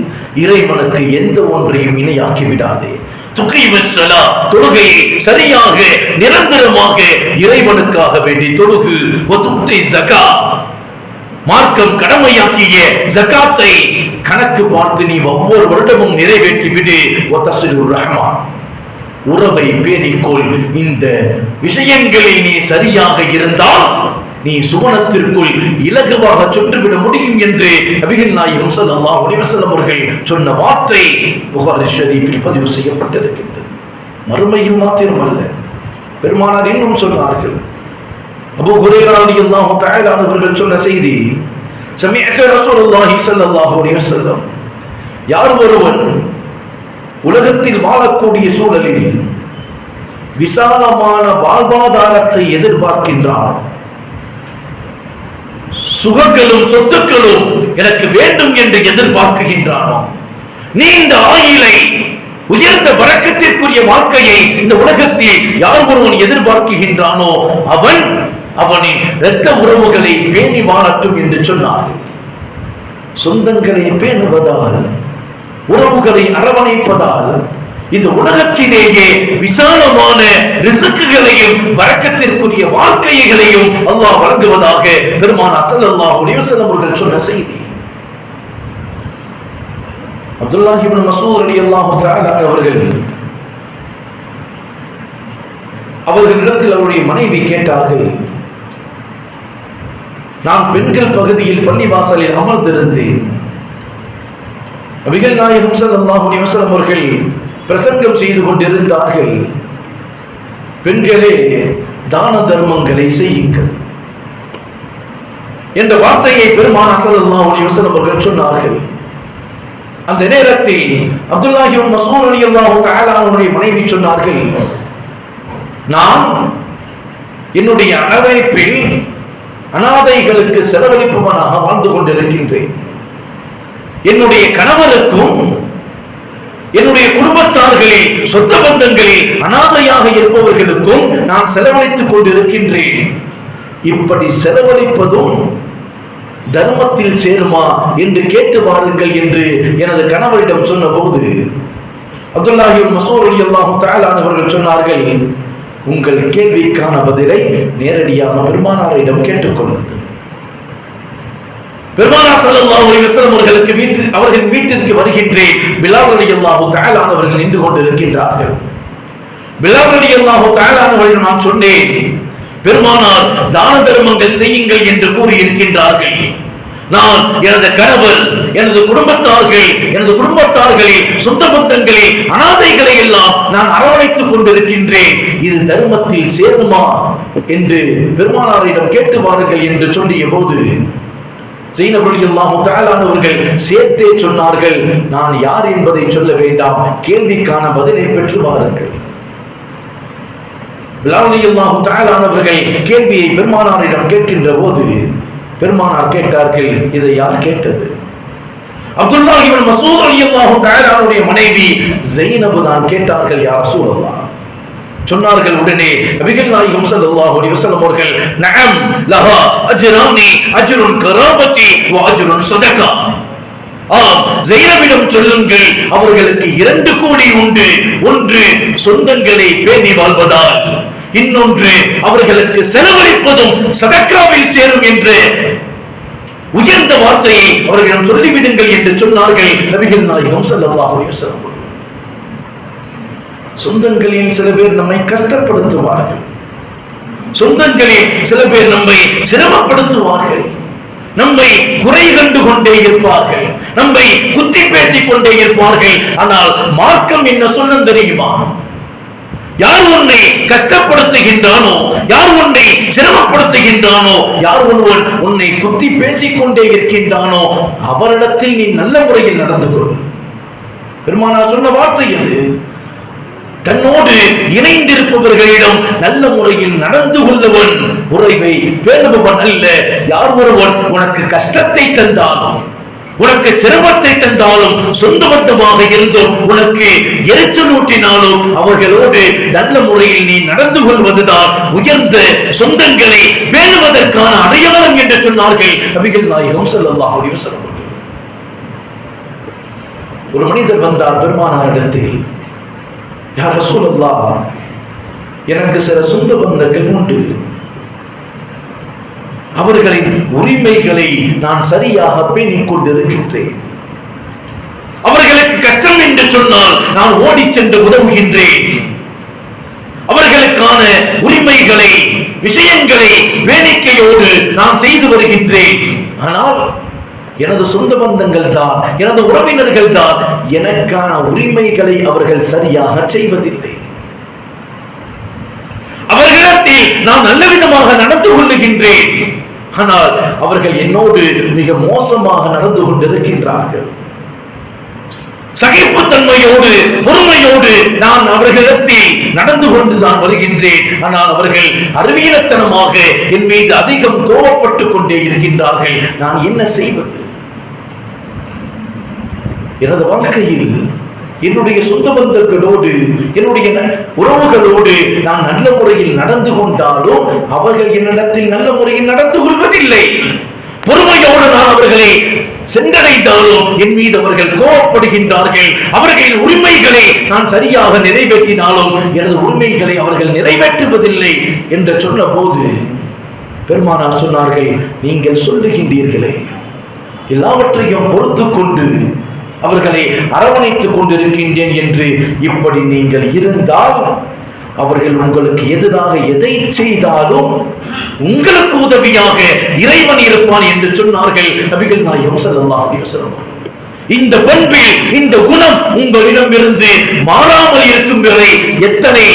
இறைவனுக்கு எந்த ஒன்றையும் இணையாக்கி விடாதே. துகீமுஸ் ஸலா, தொழுகையை சரியாக நிரந்தரமாக இறைவனுக்காக வேண்டி தொழுகு. வதுத்தி ஸகா, மார்க்கம் கடமையாக்கிய ஜகாத்தை கணக்கு பார்த்து நீ ஒவ்வொரு வருடமும் நிறைவேற்றி விடு. வதஸ்லுர் ரஹ்மான், உறவை பேணிக்கொள். இந்த விஷயங்களில் நீ சரியாக இருந்தால் நீ சுவனத்திற்குள் இலகுவாக சென்றுவிட முடியும் என்று நபிகள் நாயகம் ஸல்லல்லாஹு அலைஹி வஸல்லம் அவர்கள் சொன்ன வார்த்தை புகாரி ஷரீஃபில் பதிவு செய்யப்பட்டிருக்கின்றது. மறுமையில் மாத்திரமல்ல, பெருமானார் இன்னும் சொன்னார்கள். அபூ ஹுரைரா ரலியல்லாஹு தஆலா அவர்கள் சொன்ன செய்தி, சமிஅத்து ரசூலுல்லாஹி ஸல்லல்லாஹு அலைஹி வஸல்லம், யார் ஒருவன் உலகத்தில் வாழக்கூடிய சூழலில் விசாலமான வாழ்வாதாரத்தை எதிர்பார்க்கின்றான், சுகங்களும் சொத்துக்களும் எனக்கு வேண்டும் என்று எதிர்பார்க்குகின்றானோ, நீண்ட ஆயுளை, உயர்ந்த வரக்கத்திற்குரிய வாழ்க்கையை இந்த உலகத்தில் யார் ஒருவன் எதிர்பார்க்குகின்றானோ அவனின் இரத்த உறவுகளை பேணி வாழட்டும் என்று சொன்னார். சொந்தங்களை பேணுவதால், உறவுகளை அரவணைப்பதால் இந்த உலகத்திலேயே விசாலமான ரிஸ்குகளையும் வரக்கத்திற்குரிய வாழ்க்கைகளையும் அல்லாஹ் வழங்குவதாக பெருமானார் ஸல்லல்லாஹு அலைஹி வஸல்லம் அவர்கள் சொன்ன செய்தி. அப்துல்லாஹ் இப்னு மஸ்ஊத் ரலியல்லாஹு தஆலா அவர்களிடத்தில் அவருடைய மனைவி கேட்டார்கள், நான் பெண்கள் பகுதியில் பள்ளிவாசலில் அமர்ந்திருந்தேன். நபிகள் நாயகம் ஸல்லல்லாஹு அலைஹி வஸல்லம் அவர்கள் பிரசங்கம் செய்து கொண்டிருந்தார்கள். பெண்களே, தான தர்மங்களை செய்யுங்கள் என்ற வார்த்தையை பெருமானார் ஸல்லல்லாஹு அலைஹி வஸல்லம் அவர்கள் சொன்னார்கள். அந்த நேரத்தில் அப்துல்லாஹ் இப்னு மஸ்ஊத் ரலியல்லாஹு தஆலா அவருடைய மனைவி சொன்னார்கள், நான் என்னுடைய அரவணைப்பில் அனாதைகளுக்கு செலவழிப்பவனாக வாழ்ந்து கொண்டிருக்கின்றேன். என்னுடைய கணவருக்கும் என்னுடைய குடும்பத்தார்களில், சொந்த பந்தங்களில் அனாதையாக இருப்பவர்களுக்கும் நான் செலவழித்துக் கொண்டிருக்கின்றேன். இப்படி செலவழிப்பதும் தர்மத்தில் சேருமா என்று கேட்டு வாருங்கள் என்று எனது கணவரிடம் சொன்ன போது அப்துல்லாஹ் இப்னு மஸ்ஊத் ரலியல்லாஹு தஆலா அவர்கள் சொன்னார்கள், உங்கள் கேள்விக்கான பதிலை நேரடியாக பெருமானாரிடம் கேட்டுக்கொள்ளுங்கள். பெருமானார் ஸல்லல்லாஹு அலைஹி வஸல்லம் அவர்கள் வீட்டிற்கு வருகின்றேன். பிலால் ரலியல்லாஹு தஆலா அவர்கள் நின்று கொண்டிருக்கின்றார்கள். பிலால் ரலியல்லாஹு தஆலா அவர்கள் நான் சொன்னேன், பெருமானார் தான தர்மங்கள் செய்யுங்கள் என்று கூறி இருக்கின்றார்கள். நான் எனது கணவர், எனது குடும்பத்தார்களில் சொந்த பந்தங்களில் அனாதைகளை எல்லாம் நான் அரவணைத்துக் கொண்டிருக்கின்றேன். இது தர்மத்தில் சேருமா என்று பெருமானாரிடம் கேட்டு வாருங்கள் என்று சொல்லிய போது ஸைனப் ரலியல்லாஹு தஆலா அவர்கள் சேர்த்தே சொன்னார்கள், நான் யார் என்பதை சொல்ல வேண்டாம், கேள்விக்கான பதிலை பெற்று வாருங்கள். பிலால் ரலியல்லாஹு தஆலா அவர்கள் கேள்வியை பெருமானாரிடம் கேட்கின்ற போது பெருமானார் கேட்டார்கள், இதை யார் கேட்டது? அப்துல்லாஹ் இப்னு மஸ்ஊத் ரலியல்லாஹு தஆலா அவருடைய மனைவி ஸைனப் தான் கேட்டார்கள். யா ரசூலல்லாஹ் சொன்னார்கள். உடனே நபிகள் நாயகம் ஸல்லல்லாஹு அலைஹி வஸல்லம் அவர்கள், நஅம் லஹா அஜ்ரானி, அஜ்ருன் கராபதி வ அஜ்ருன் ஸதகா. ஆம், ஸைனபிடம் சொல்லுங்கள், அவர்களுக்கு 2 கூலி உண்டு. ஒன்று சொந்தங்களை பேணி வாழ்வதால், இன்னொன்று அவர்களுக்கு செலவழிப்பதும் சதக்காவில் சேரும் என்று உயர்ந்த வார்த்தையை அவர்களிடம் சொல்லிவிடுங்கள் என்று சொன்னார்கள் நபிகள் நாயகம் ஸல்லல்லாஹு அலைஹி வஸல்லம். சொந்தங்களில் சில பேர் நம்மை கஷ்டப்படுத்துவார்கள், சொந்தங்களில் சில பேர் நம்மை சிரமப்படுத்துவார்கள், நம்மை குறை கண்டு கொண்டே இருப்பார்கள், நம்மை குத்தி பேசிக் கொண்டே இருப்பார்கள். ஆனால் மார்க்கம் என்ன சொல்லும் தெரியுமா? யார் உன்னை கஷ்டப்படுத்துகின்றானோ, யார் உன்னை சிரமப்படுத்துகின்றானோ, யார் ஒருவன் உன்னை குத்தி பேசிக் கொண்டே இருக்கின்றானோ அவரிடத்தில் நீ நல்ல முறையில் நடந்து கொள். பெருமானார் சொன்ன வார்த்தை அது. தன்னோடு இணைந்திருப்பவர்களிடம் நல்ல முறையில் நடந்து கொள்ளவன் உறவை பேணுபவன் அல்ல. யார் ஒருவன் உனக்கு கஷ்டத்தை தந்தாலும், உனக்கு சிரமத்தை தந்தாலும், சொந்த பந்தமாக இருந்தும் உனக்கு எரிச்சல் ஊட்டினாலும் அவர்களோடு நல்ல முறையில் நீ நடந்து கொள்வதுதான் உயர்ந்த சொந்தங்களை பேணுவதற்கான அடையாளம் என்று சொன்னார்கள் நபிகள் நாயகம் ஸல்லல்லாஹு அலைஹி வஸல்லம். ஒரு மனிதர் வந்தார் பெருமானாரிடத்தில், யா ரசூலல்லாஹ், எனக்கு சில சொந்த பந்தங்கள் உண்டு, அவர்களின் உரிமைகளை நான் சரியாக பேணிக் கொண்டிருக்கின்றேன். அவர்களுக்கு கஷ்டம் என்று சொன்னால் நான் ஓடி சென்று உதவுகின்றேன். அவர்களுக்கான உரிமைகளை, விஷயங்களை வேடிக்கையோடு நான் செய்து வருகின்றேன். ஆனால் எனது சொந்த பந்தங்கள் தான், எனது உறவினர்கள் தான் எனக்கான உரிமைகளை அவர்கள் சரியாக செய்வதில்லை. அவர்களிடத்தில் நான் நல்ல விதமாக நடந்து கொள்ளுகின்றேன், ஆனால் அவர்கள் என்னோடு மிக மோசமாக நடந்து கொண்டிருக்கின்றார்கள். சகிப்புத்தன்மையோடு பொறுமையோடு நான் அவர்களிடத்தில் நடந்து கொண்டுதான் வருகின்றேன். ஆனால் அவர்கள் அறிவீனத்தனமாக என் மீது அதிகம் கோபப்பட்டுக் கொண்டே இருக்கின்றார்கள். நான் என்ன செய்வது? எனது வாழ்க்கையில் என்னுடைய சொந்த பந்தங்களோடு என்னுடைய உறவுகளோடு நான் நல்ல முறையில் நடந்து கொண்டாலும் அவர்கள் என்னிடத்தில் நல்ல முறையில் நடந்து கொள்வதில்லை. பொறுமையோடு நான் அவர்களை சென்றடைந்தாலும் என் மீது அவர்கள் கோபப்படுகின்றார்கள். அவர்களின் உரிமைகளை நான் சரியாக நிறைவேற்றினாலும் எனது உரிமைகளை அவர்கள் நிறைவேற்றுவதில்லை என்று சொன்ன போது பெருமானார் சொன்னார்கள், நீங்கள் சொல்லுகின்றீர்களே எல்லாவற்றையும் பொறுத்து கொண்டு அவர்களை அரவணைத்துக் கொண்டிருக்கின்றேன் என்று இப்படி நீங்கள் இருந்தால் அவர்கள் உங்களுக்கு எதிராக எதை செய்தாலும் உங்களுக்கு உதவியாக இறைவன் இருப்பான் என்று சொன்னார்கள் நபிகள் நாயகம் ஸல்லல்லாஹு அலைஹி வஸல்லம். இந்த பண்பில் இந்த குணம் உங்களிடம் இருந்து மாறாமல் இருக்கும் வரை எத்தனை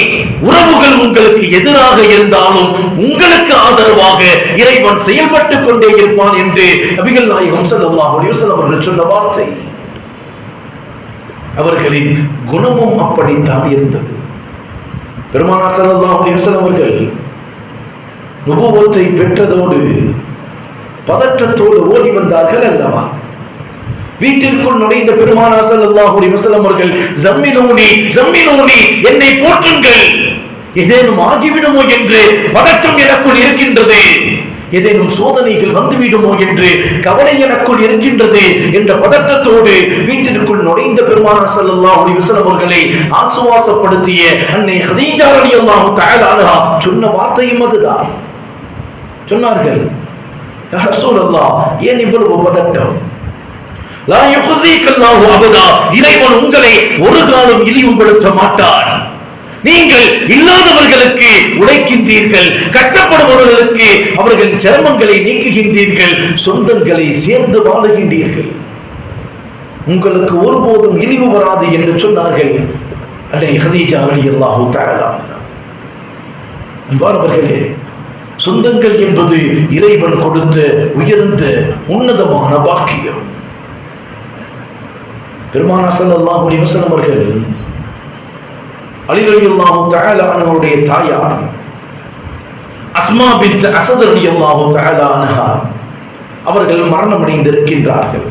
உறவுகள் உங்களுக்கு எதிராக இருந்தாலும் உங்களுக்கு ஆதரவாக இறைவன் செயல்பட்டுக் கொண்டே இருப்பான் என்று நபிகள் நாயகம் ஸல்லல்லாஹு அலைஹி வஸல்லம் அவர்கள் சொன்ன வார்த்தை. அவர்களின் குணமும் அப்படித்தான் இருந்தது. பெருமானார் ஸல்லல்லாஹு அலைஹி வஸல்லம் அவர்கள் நுபுவத்தை பெற்றதோடு பதற்றத்தோடு ஓடி வந்தார்கள் அல்லவா? வீட்டிற்குள் நுழைந்த பெருமானார் ஸல்லல்லாஹு அலைஹி வஸல்லம் அவர்கள் ஜம்மிலூனி ஜம்மிலூனி, என்னை போற்றுங்கள், ஏதேனும் ஆகிவிடுமோ என்று பதற்றம் எனக்குள் இருக்கின்றது, ஏதேனும் சோதனைகள் வந்துவிடுமோ என்று கவலை எனக்குள் இருக்கின்றது என்ற பதற்றத்தோடு வீட்டிற்குள் நுழைந்த பெருமானார் ஸல்லல்லாஹு அலைஹி வஸல்லம் அவர்களை ஆசுவாசப்படுத்திய அன்னை ஹதீஜா ரலியல்லாஹு தஆலா அன்ஹா சொன்ன வார்த்தையும் அதுதான். சொன்னார்கள், யா ரசூலல்லாஹ், ஏன் இவ்வளவு பதட்டம்? லா யுஹ்ஸீகல்லாஹு அபதா, இறைவன் உங்களை ஒரு காலம் இழிவுபடுத்த மாட்டான். நீங்கள் இல்லாதவர்களுக்கு உழைக்கின்றீர்கள், கஷ்டப்படுபவர்களுக்கு அவர்கள் சிரமங்களை நீக்குகின்றீர்கள், சொந்தங்களை சேர்ந்து வாழுகின்றீர்கள், உங்களுக்கு ஒருபோதும் இழிவு வராது என்று சொன்னார்கள் அன்னை ஹதீஜா ரலியல்லாஹு தஆலா. அன்பானவர்களே, சொந்தங்கள் என்பது இறைவன் கொடுத்த உயர்ந்த உன்னதமான பாக்கியம். பெருமானார் ஸல்லல்லாஹு அலைஹி வஸல்லம் அவர்கள் அலி ரலியல்லாஹு தஆலா அன்ஹுடைய தாயார் அஸ்மா பின்த் அஸத் ரலியல்லாஹு தஆலா அன்ஹா அவர்கள் மரணம் அடைந்திருக்கின்றார்கள்.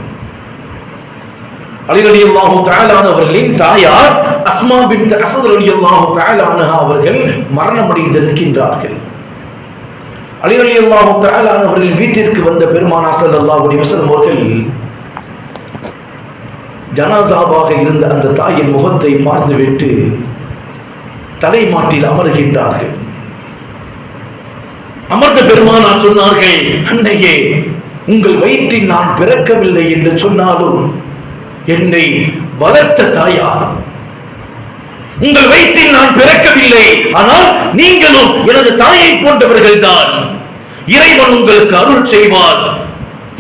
அலி ரலியல்லாஹு தஆலா அவர்களின் தாயார் அஸ்மா பின்த் அஸத் ரலியல்லாஹு தஆலா அன்ஹா அவர்கள் மரணம் அடைந்திருக்கின்றார்கள். அலி ரலியல்லாஹு தஆலா அவர்களின் வீட்டிற்கு வந்த பெருமானார் ஸல்லல்லாஹு அலைஹி வஸல்லம் அவர்கள் ஜனாசாவாக இருந்த அந்த தாயின் முகத்தை பார்த்துவிட்டு தலைமாட்டில் அமர்கின்றார்கள். அமர்ந்த பெருமானார் சொன்னார்கள், அன்னையே, உங்கள் வயிற்றில் நான் பிறக்கவில்லை என்று சொன்னாலும் என்னை வளர்த்த தாயார், உங்கள் வயிற்றில் நான் பிறக்கவில்லை, ஆனால் நீங்களும் எனது தாயை போன்றவர்கள் தான். இறைவன் உங்களுக்கு அருள் செய்வார்.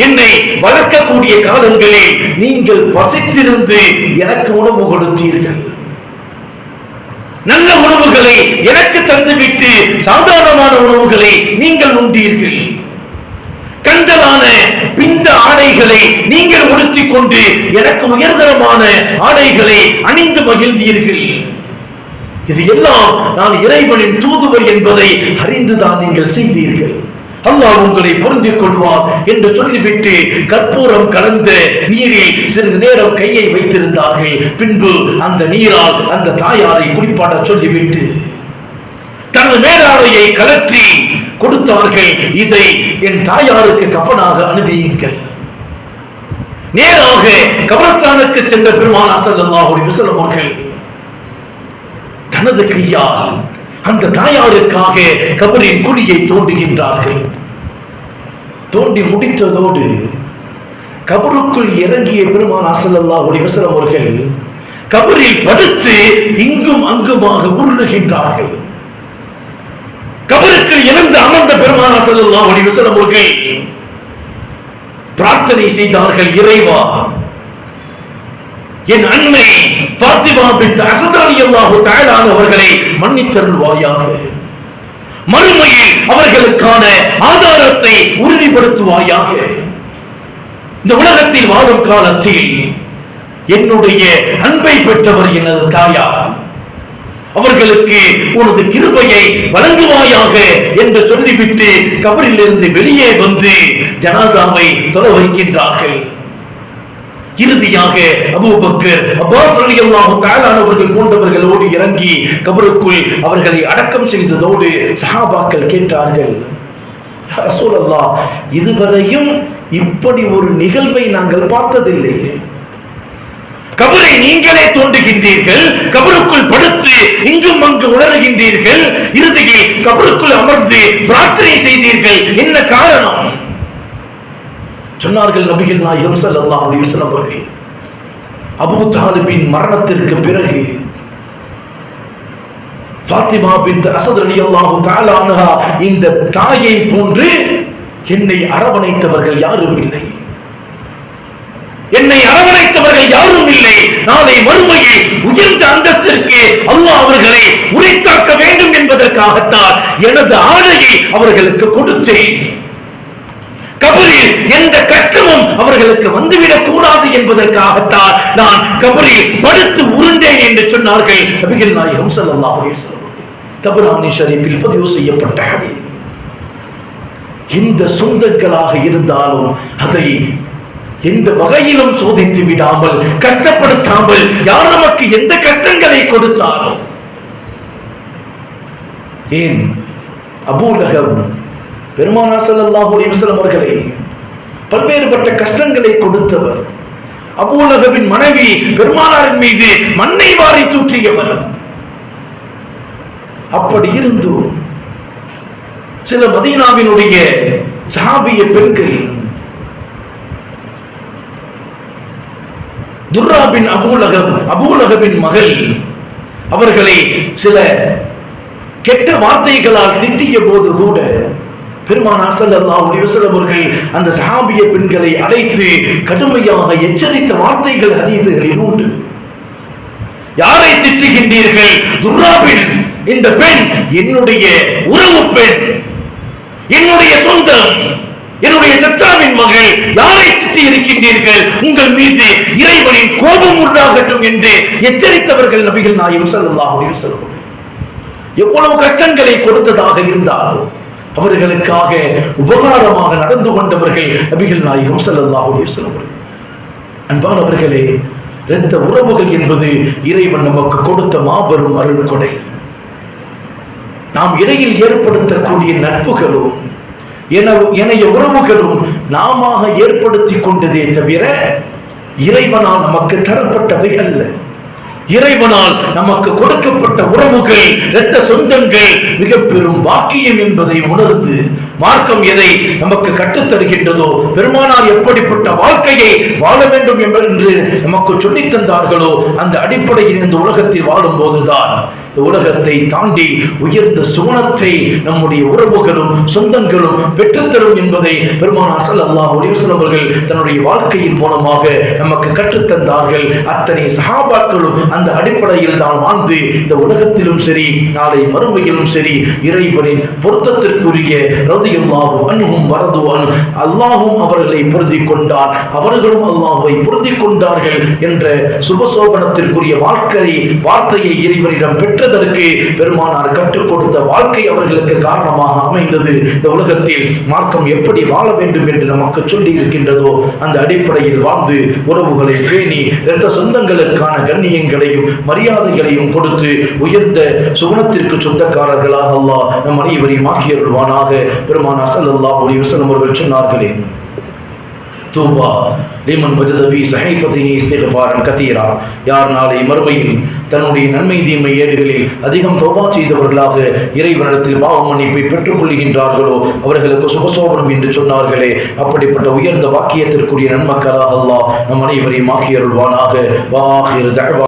என்னை வளர்க்கக்கூடிய காலங்களில் நீங்கள் பசித்திருந்து எனக்கு உணவு கொடுத்தீர்கள், நல்ல உணவுகளை எனக்கு தந்துவிட்டு சாதாரணமான உணவுகளை நீங்கள் உண்டீர்கள், கண்டலான பிந்த ஆடைகளை நீங்கள் உடுத்திக் கொண்டு எனக்கு உயர்தரமான ஆடைகளை அணிந்து மகிழ்ந்தீர்கள். இது எல்லாம் நான் இறைவனின் தூதுவர் என்பதை அறிந்துதான் நீங்கள் செய்தீர்கள். அல்லாஹ் உங்களை புரிந்து கொள்வார் என்று சொல்லிவிட்டு கற்பூரம் கலந்த நீரில் சிறிது நேரம் கையை வைத்திருந்தார்கள். பின்பு அந்த நீரால் அந்த தாயாரை குளிப்பாட்ட சொல்லிவிட்டு தனது மேலாடையை கலற்றி கொடுத்தார்கள். இதை என் தாயாருக்கு கஃனாக அனுப்பியுங்கள். நேராக கபரஸ்தானுக்கு சென்ற பெருமானார் ஸல்லல்லாஹு அலைஹி வஸல்லம் அவர்கள் தனது கையால் அந்த தாயாருக்காக கபரின் குழியை தோண்டுகின்றார்கள். தோண்டி முடித்ததோடு கபருக்குள் இறங்கிய பெருமானார் ஸல்லல்லாஹு அலைஹி வஸல்லம் அவர்கள் கபரில் படுத்து இங்கும் அங்குமாக உருளுகின்றார்கள். கபருக்கு இறந்து அமர்ந்த பெருமானார் ஸல்லல்லாஹு அலைஹி வஸல்லம் அவர்கள் பிரார்த்தனை செய்தார்கள், இறைவா, என் அன்னை ஃபாத்திமா பின்த் அஸத் ரலியல்லாஹு தஆலா அவர்களை மன்னித்தருள்வாயாக, மறுமையில் அவர்களுக்கான ஆதாரத்தை உறுதிப்படுத்துவாயாக. இந்த உலகத்தில் வாழும் காலத்தில் என்னுடைய அன்பை பெற்றவர் எனது தாயார், அவர்களுக்கு உனது கிருபையை வழங்குவாயாக என்று சொல்லிவிட்டு கபரில் இருந்து வெளியே வந்து ஜனாசாவை தொலை வைக்கின்றார்கள். இறுதியாக அபூபக்கர், அப்பாஸ் ரலியல்லாஹு தஆலா அவர்கள் போன்றவர்களோடு இறங்கி கபருக்குள் அவர்களை அடக்கம் செய்ததோடு சஹாபாக்கள் கேட்டார்கள், யா ரசூலல்லாஹ், இதுவரையும் இப்படி ஒரு நிகழ்வை நாங்கள் பார்த்ததில்லை. கபரை நீங்களே தோண்டுகின்றீர்கள், கபருக்குள் படுத்து இங்கும் அங்கு உணர்கின்றீர்கள், இறுதியில் கபருக்குள் அமர்ந்து பிரார்த்தனை செய்தீர்கள், என்ன காரணம்? சொன்னார்கள் நபிகள் நாயகம் ஸல்லல்லாஹு அலைஹி வஸல்லம் அவர்கள், அபூ தாலிபின் மரணத்திற்கு பிறகு ஃபாத்திமா பின்த் அஸத் ரலியல்லாஹு தஆலா அன்ஹா இந்த தாயை போன்று என்னை அரவணைத்தவர்கள் யாரும் இல்லை, என்னை அரவணைத்தவர்கள் யாரும் இல்லை. நாளை மறுமையில் உயர்ந்த அந்தஸ்திற்கு அல்லாஹ் அவர்களை உரித்தாக்க வேண்டும் என்பதற்காகத்தான் எனது ஆடையை அவர்களுக்கு கொடுத்தேன். கபரில் எந்த கஷ்டமும் அவர்களுக்கு வந்துவிடக் கூடாது என்பதற்காகத்தான் நான் கபரில் படுத்து உருண்டேன் என்று சொன்னார்கள் நபிகள் நாயகம் ஸல்லல்லாஹு அலைஹி வஸல்லம். தபரானி ஷரீஃபில் பதிவு செய்யப்பட்ட ஹதீஸ். இந்த சொந்தங்களாக இருந்தாலும் அதை எந்த வகையிலும் சோதித்து விடாமல், கஷ்டப்படுத்தாமல், யார் நமக்கு எந்த கஷ்டங்களை கொடுத்தாலும், ஏன் அபூ லஹப் பெருமானார் ஸல்லல்லாஹு அலைஹி வஸல்லம் அவர்களை பல்வேறுபட்ட கஷ்டங்களை கொடுத்தவர். அபூ லஹபின் மனைவி பெருமானாரின் மீது மண்ணை வாரி தூற்றியவர். அப்படி இருந்தும் சில மதீனாவினுடைய சஹாபிய பெண்கள் துர்ரா பின் அபூ லஹபின் மகள் அவர்களை சில கெட்ட வார்த்தைகளால் திட்டிய போது கூட பெருமானார் ஸல்லல்லாஹு அலைஹி வஸல்லம் அவர்கள் அந்த சஹாபிய பெண்களை அழைத்து கடுமையாக எச்சரித்த வார்த்தைகள் ஹதீஸுகளில் உண்டு. யாரை திட்டுகின்றீர்கள்? துர்ரா பின், இந்த பெண் என்னுடைய உறவு பெண், என்னுடைய சொந்தம், என்னுடைய சச்சாவின் மகள். யாரை திட்டி இருக்கின்றீர்கள்? உங்கள் மீது இறைவனின் கோபம் உண்டாகட்டும் என்று எச்சரித்தவர்கள் நபிகள் நாயகம் ஸல்லல்லாஹு அலைஹி வஸல்லம். எவ்வளவு கஷ்டங்களை கொடுத்ததாக இருந்தாலும் அவர்களுக்காக உபகாரமாக நடந்து கொண்டவர்கள் நபிகள் நாயகம் ஸல்லல்லாஹு அலைஹி வஸல்லம். அன்பானவர்களே, இரத்த உறவுகள் என்பது இறைவன் நமக்கு கொடுத்த மாபெரும் அருள் கொடை. நாம் இடையில் ஏற்படுத்தக்கூடிய நட்புகளும் ஏனைய உறவுகளும் நாம ஏற்படுத்திக் கொண்டதே தவிர இறைவனால் நமக்கு தரப்பட்டவை அல்ல. இறைவனால் நமக்கு கொடுக்கப்பட்ட உறவுகள், இரத்த சொந்தங்கள் மிக பெரும் பாக்கியம் என்பதை உணர்ந்து மார்க்கம் எதை நமக்கு கற்றுத்தருகின்றதோ, பெருமானார் எப்படிப்பட்ட வாழ்க்கையை வாழ வேண்டும் என்று நமக்கு சொல்லித் தந்தார்களோ அந்த அடிப்படையில் இந்த உலகத்தில் வாழும் போதுதான் இந்த உலகத்தை தாண்டி உயர்ந்த சுவனத்தை நம்முடைய உறவுகளும் சொந்தங்களும் பெற்றுத்தரும் என்பதை பெருமானார் ஸல்லல்லாஹு அலைஹி வஸல்லம் அவர்கள் தன்னுடைய வாழ்க்கையின் மூலமாக நமக்கு கற்றுத்தந்தார்கள். அத்தனை சஹாபாக்களும் அந்த அடிப்படையில் தான் வாழ்ந்து இந்த உலகத்திலும் சரி நாளை மறுமையிலும் சரி இறைவனின் பொருத்தத்திற்குரிய ரலியல்லாஹு அன்ஹும் வரது அன், அல்லாஹும் அவர்களை பொருந்திக் கொண்டான், அவர்களும் அல்லாஹ்வை பொருந்திக் கொண்டார்கள் என்ற சுபசோபனத்திற்குரிய வார்த்தையை இறைவனிடம் பெற்றதற்கு பெருமானார் கற்றுக் கொடுத்த வாழ்க்கை அவர்களுக்கு காரணமாக அமைந்தது. இந்த உலகத்தில் மார்க்கம் எப்படி வாழ வேண்டும் என்று நமக்கு சொல்லி இருக்கின்றதோ அந்த அடிப்படையில் வாழ்ந்து உறவுகளை பேணி இரத்த சொந்தங்களுக்கான கண்ணியங்களையும் மரியாதைகளையும் கொடுத்து உயர்ந்த சுகுணத்திற்கு சொந்தக்காரர்களாக அல்லாஹ் நம் அனைவரையும் ஆக்கியருள்வானாக. பெருமானார் ஸல்லல்லாஹு அலைஹி வஸல்லம் அவர்கள் சொன்னார்களே, தூபா லிமன் வஜத ஃபீ ஸஹீஃபத்திஹி இஸ்திக்ஃபாரன் கஸீரா. யார் நாளை மறுமையில் தன்னுடைய நன்மை தீமை ஏடுகளில் அதிகம் தௌபா செய்தவர்களாக இறைவனிடத்தில் பாவ மன்னிப்பை பெற்றுக் கொள்கின்றார்களோ அவர்களுக்கு சுபசோபனம் என்று சொன்னார்களே, அப்படிப்பட்ட உயர்ந்த வாக்கியத்திற்குரிய நன்மக்களாக அல்லாஹ் நம் அனைவரையும் ஆக்கியருள்வானாக. வஆகிரு தஅவா